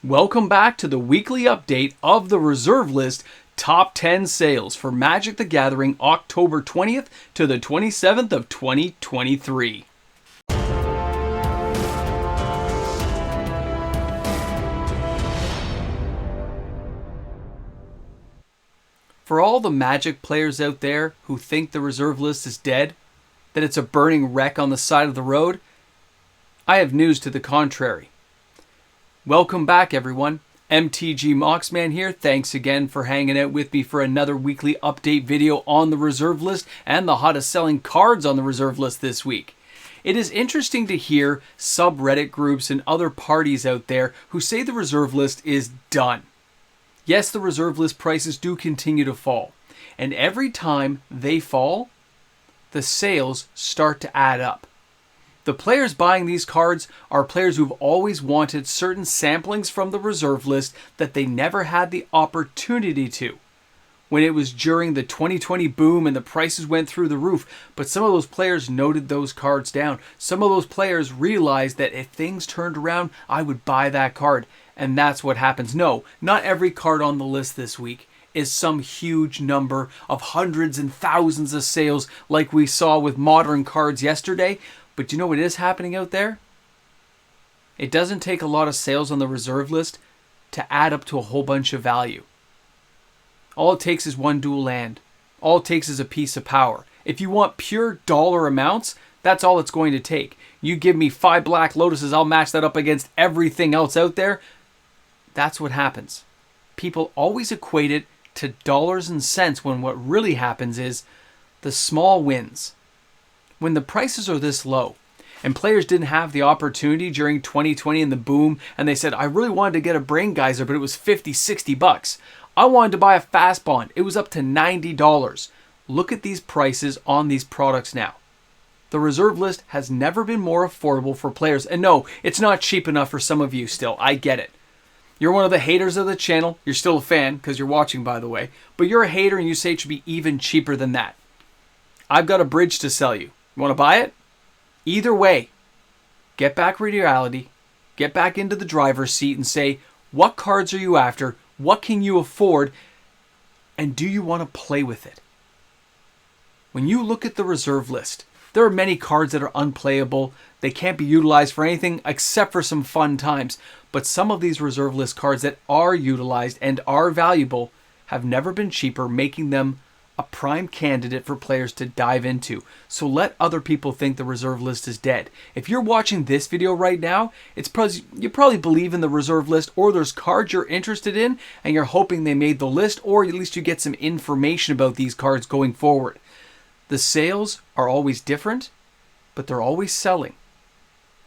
Welcome back to the weekly update of the reserve list top 10 sales for Magic the Gathering October 20th to the 27th of 2023. For all the Magic players out there who think the reserve list is dead, that it's a burning wreck on the side of the road, I have news to the contrary. Welcome back, everyone. mtgnews here. Thanks again for hanging out with me for another weekly update video on the reserve list and the hottest selling cards on the reserve list this week. It is interesting to hear subreddit groups and other parties out there who say the reserve list is done. Yes, the reserve list prices do continue to fall, and every time they fall, the sales start to add up. The players buying these cards are players who've always wanted certain samplings from the reserve list that they never had the opportunity to when it was during the 2020 boom and the prices went through the roof. But some of those players noted those cards down. Some of those players realized that if things turned around, I would buy that card. And that's what happens. No, not every card on the list this week is some huge number of hundreds and thousands of sales like we saw with modern cards yesterday. But you know what is happening out there? It doesn't take a lot of sales on the reserve list to add up to a whole bunch of value. All it takes is one dual land. All it takes is a piece of power. If you want pure dollar amounts, that's all it's going to take. You give me 5 Black Lotuses, I'll match that up against everything else out there. That's what happens. People always equate it to dollars and cents when what really happens is the small wins. When the prices are this low and players didn't have the opportunity during 2020 and the boom, and they said, I really wanted to get a brain geyser, but it was 50, 60 bucks. I wanted to buy a fast bond. It was up to $90. Look at these prices on these products now. The reserve list has never been more affordable for players. And no, it's not cheap enough for some of you still. I get it. You're one of the haters of the channel. You're still a fan because you're watching, by the way. But you're a hater and you say it should be even cheaper than that. I've got a bridge to sell you. You want to buy it? Either way, get back with reality, get back into the driver's seat and say, what cards are you after? What can you afford? And do you want to play with it? When you look at the reserve list, there are many cards that are unplayable. They can't be utilized for anything except for some fun times. But some of these reserve list cards that are utilized and are valuable have never been cheaper, making them a prime candidate for players to dive into. So let other people think the reserve list is dead. If you're watching this video right now, it's because you probably believe in the reserve list, or there's cards you're interested in and you're hoping they made the list, or at least you get some information about these cards going forward. The sales are always different, but they're always selling.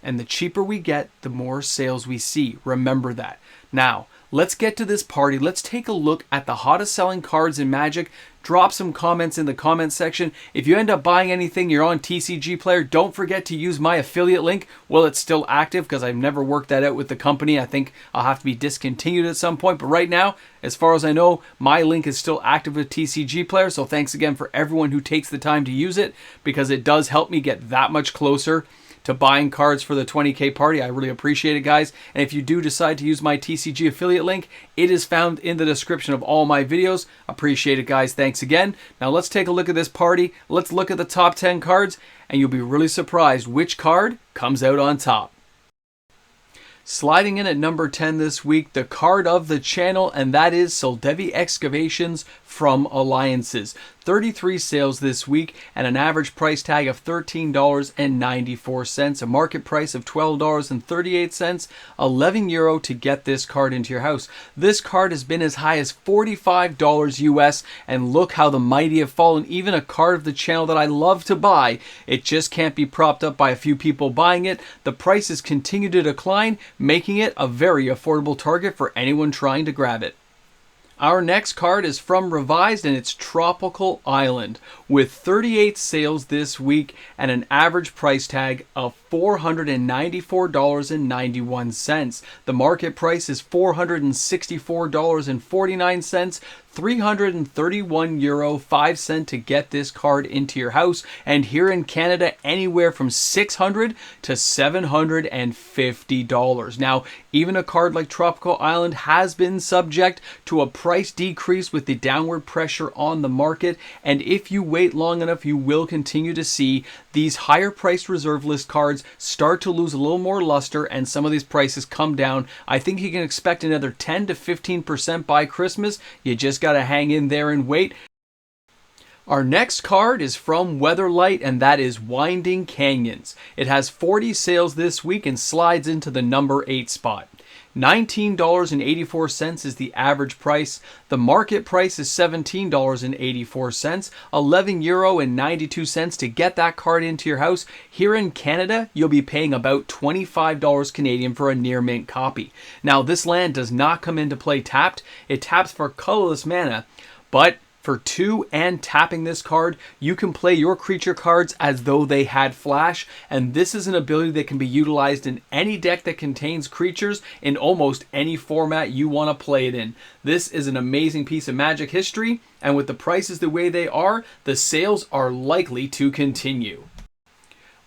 And the cheaper we get, the more sales we see. Remember that. Now, let's get to this party. Let's take a look at the hottest selling cards in Magic. Drop some comments in the comment section. If you end up buying anything, you're on TCG Player, don't forget to use my affiliate link. Well, it's still active because I've never worked that out with the company. I think I'll have to be discontinued at some point. But right now, as far as I know, my link is still active with TCG Player. So thanks again for everyone who takes the time to use it, because it does help me get that much closer to buying cards for the 20K party. I really appreciate it, guys. And if you do decide to use my TCG affiliate link, it is found in the description of all my videos. Appreciate it, guys. Thanks again. Now let's take a look at this party. Let's look at the top 10 cards, and you'll be really surprised which card comes out on top. Sliding in at number 10 this week, the card of the channel, and that is Soldevi Excavations from Alliances. 33 sales this week and an average price tag of $13.94, a market price of $12.38, €11 to get this card into your house. This card has been as high as $45 US, and look how the mighty have fallen. Even a card of the channel that I love to buy, it just can't be propped up by a few people buying it. The prices continue to decline, making it a very affordable target for anyone trying to grab it. Our next card is from Revised, and it's Tropical Island, with 38 sales this week and an average price tag of $494.91. The market price is $464.49. €331.05 to get this card into your house, and here in Canada anywhere from $600 to $750. Now, even a card like Tropical Island has been subject to a price decrease with the downward pressure on the market, and if you wait long enough, you will continue to see these higher priced reserve list cards start to lose a little more luster and some of these prices come down. I think you can expect another 10 to 15% by Christmas. You just got to hang in there and wait. Our next card is from Weatherlight, and that is Winding Canyons. It has 40 sales this week and slides into the number 8 spot. $19.84 is the average price. The market price is $17.84, €11.92 to get that card into your house. Here in Canada, you'll be paying about $25 Canadian for a near mint copy. Now, this land does not come into play tapped. It taps for colorless mana, but for 2 and tapping this card, you can play your creature cards as though they had flash, and this is an ability that can be utilized in any deck that contains creatures in almost any format you want to play it in. This is an amazing piece of Magic history, and with the prices the way they are, the sales are likely to continue.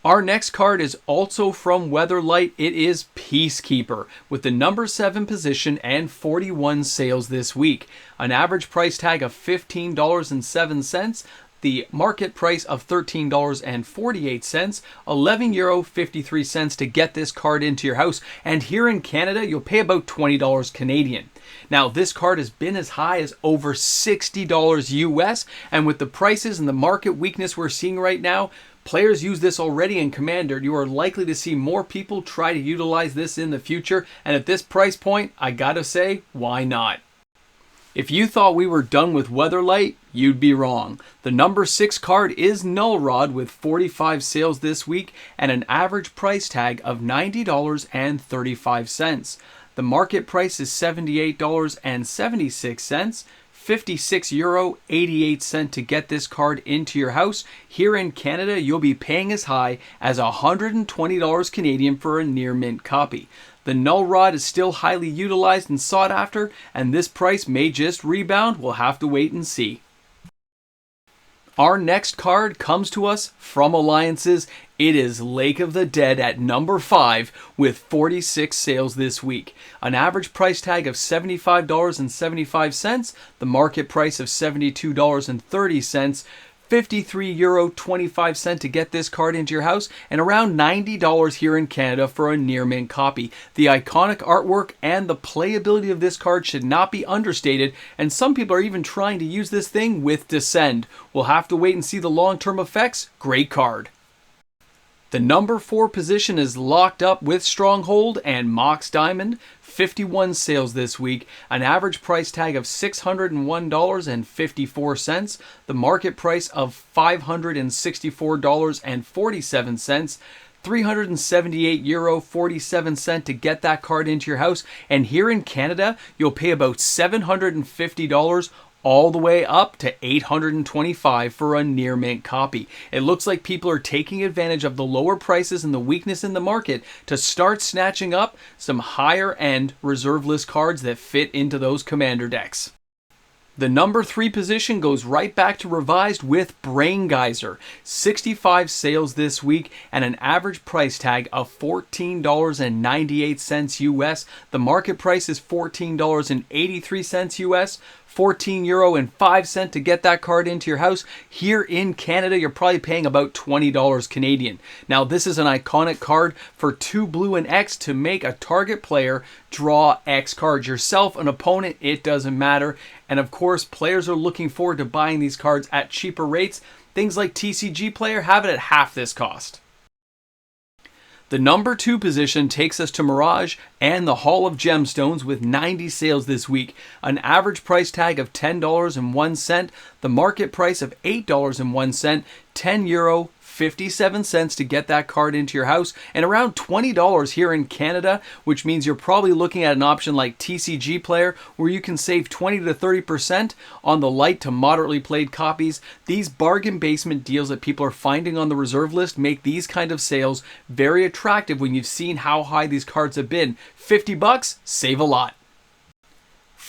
Our next card is also from Weatherlight. It is Peacekeeper with the number 7 position and 41 sales this week. An average price tag of $15.07. The market price of $13.48, €11.53 to get this card into your house. And here in Canada, you'll pay about $20 Canadian. Now, this card has been as high as over $60 US, and with the prices and the market weakness we're seeing right now, players use this already in Commander. You are likely to see more people try to utilize this in the future, and at this price point, I gotta say, why not? If you thought we were done with Weatherlight, you'd be wrong. The number 6 card is Null Rod with 45 sales this week and an average price tag of $90.35. The market price is $78.76. €56.88 to get this card into your house. Here in Canada, you'll be paying as high as $120 Canadian for a near mint copy. The Null Rod is still highly utilized and sought after, and this price may just rebound. We'll have to wait and see. Our next card comes to us from Alliances. It is Lake of the Dead at number 5 with 46 sales this week. An average price tag of $75.75, the market price of $72.30, €53.25 to get this card into your house, and around $90 here in Canada for a near mint copy. The iconic artwork and the playability of this card should not be understated, and some people are even trying to use this thing with Descend. We'll have to wait and see the long-term effects. Great card. The number 4 position is locked up with Stronghold and Mox Diamond. 51 sales this week, an average price tag of $601.54, the market price of $564.47, €378.47 to get that card into your house. And here in Canada, you'll pay about $750 all the way up to $825 for a near mint copy. It looks like people are taking advantage of the lower prices and the weakness in the market to start snatching up some higher end reserve list cards that fit into those Commander decks. The number 3 position goes right back to Revised with Brain Geyser. 65 sales this week and an average price tag of $14.98 US. The market price is $14.83 US. €14.05 to get that card into your house. Here in Canada, you're probably paying about $20 Canadian. Now, this is an iconic card for 2 blue and X to make a target player draw X cards. Yourself, an opponent, it doesn't matter. And of course, players are looking forward to buying these cards at cheaper rates. Things like TCG Player have it at half this cost. The number 2 position takes us to Mirage and the Hall of Gemstones with 90 sales this week. An average price tag of $10.01, the market price of $8.01, €10.57 to get that card into your house, and around $20 here in Canada, which means you're probably looking at an option like TCG Player where you can save 20 to 30% on the light to moderately played copies. These bargain basement deals that people are finding on the reserve list make these kind of sales very attractive when you've seen how high these cards have been. $50, save a lot.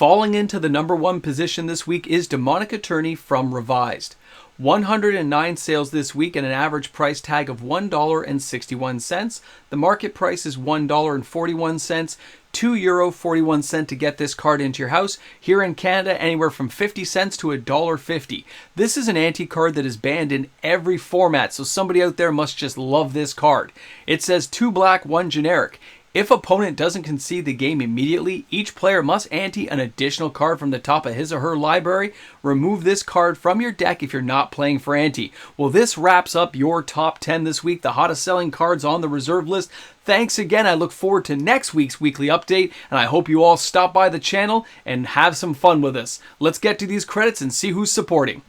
Falling into the #1 position this week is Demonica Turny from Revised. 109 sales this week at an average price tag of $1.61. The market price is $1.41, €2.41 to get this card into your house. Here in Canada, anywhere from 50 cents to $1.50. This is an anti-card that is banned in every format, so somebody out there must just love this card. It says 2 black, 1 generic. If opponent doesn't concede the game immediately, each player must ante an additional card from the top of his or her library. Remove this card from your deck if you're not playing for ante. Well, this wraps up your top 10 this week, the hottest selling cards on the reserve list. Thanks again. I look forward to next week's weekly update, and I hope you all stop by the channel and have some fun with us. Let's get to these credits and see who's supporting.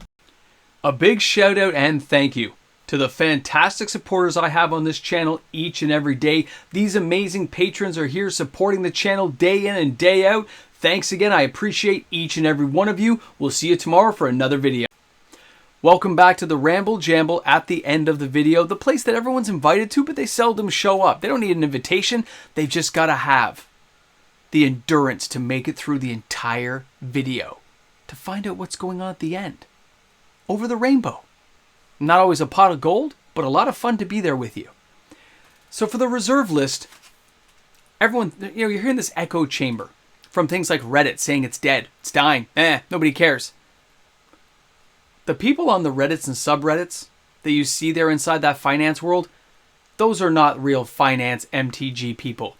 A big shout out and thank you to the fantastic supporters I have on this channel each and every day. These amazing patrons are here supporting the channel day in and day out. Thanks again. I appreciate each and every one of you. We'll see you tomorrow for another video. Welcome back to the Ramble Jamble at the end of the video, the place that everyone's invited to, but they seldom show up. They don't need an invitation. They've just got to have the endurance to make it through the entire video to find out what's going on at the end. Over the rainbow. Not always a pot of gold, but a lot of fun to be there with you. So for the reserve list, everyone, you're hearing this echo chamber from things like Reddit saying it's dead, it's dying, nobody cares. The people on the Reddits and subreddits that you see there inside that finance world, those are not real finance MTG people.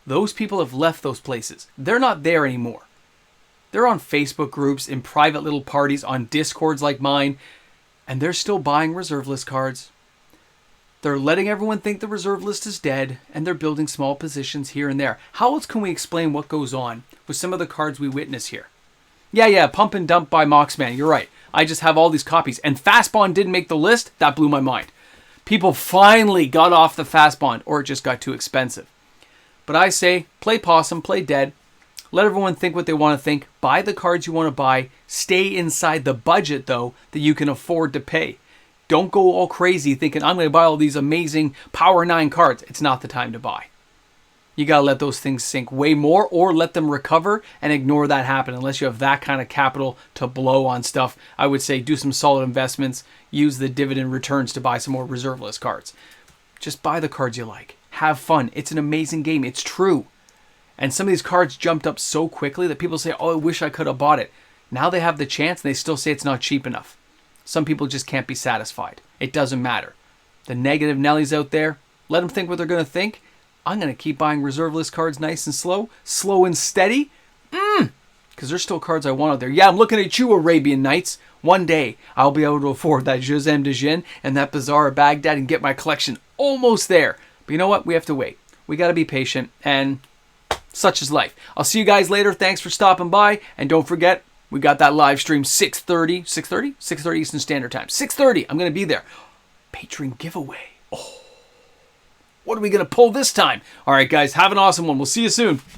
Those people have left those places. They're not there anymore. They're on Facebook groups, in private little parties, on Discords like mine, and they're still buying reserve list cards. They're letting everyone think the reserve list is dead, and they're building small positions here and there. How else can we explain what goes on with some of the cards we witness here? Yeah, pump and dump by Moxman. You're right. I just have all these copies. And Fast Bond didn't make the list. That blew my mind. People finally got off the Fast Bond, or it just got too expensive. But I say, play possum, play dead. Let everyone think what they want to think. Buy the cards you want to buy. Stay inside the budget, though, that you can afford to pay. Don't go all crazy thinking, I'm going to buy all these amazing Power 9 cards. It's not the time to buy. You got to let those things sink way more, or let them recover and ignore that happen. Unless you have that kind of capital to blow on stuff, I would say do some solid investments. Use the dividend returns to buy some more reserve list cards. Just buy the cards you like. Have fun. It's an amazing game. It's true. And some of these cards jumped up so quickly that people say, oh, I wish I could have bought it. Now they have the chance and they still say it's not cheap enough. Some people just can't be satisfied. It doesn't matter. The negative Nellies out there, let them think what they're going to think. I'm going to keep buying reserve list cards nice and slow and steady. Because there's still cards I want out there. Yeah, I'm looking at you, Arabian Nights. One day, I'll be able to afford that Josem de Jin and that Bazaar of Baghdad and get my collection almost there. But you know what? We have to wait. We got to be patient, and such is life. I'll see you guys later. Thanks for stopping by. And don't forget, we got that live stream 6:30 Eastern Standard Time. 6:30. I'm going to be there. Patreon giveaway. Oh, what are we going to pull this time? All right, guys. Have an awesome one. We'll see you soon.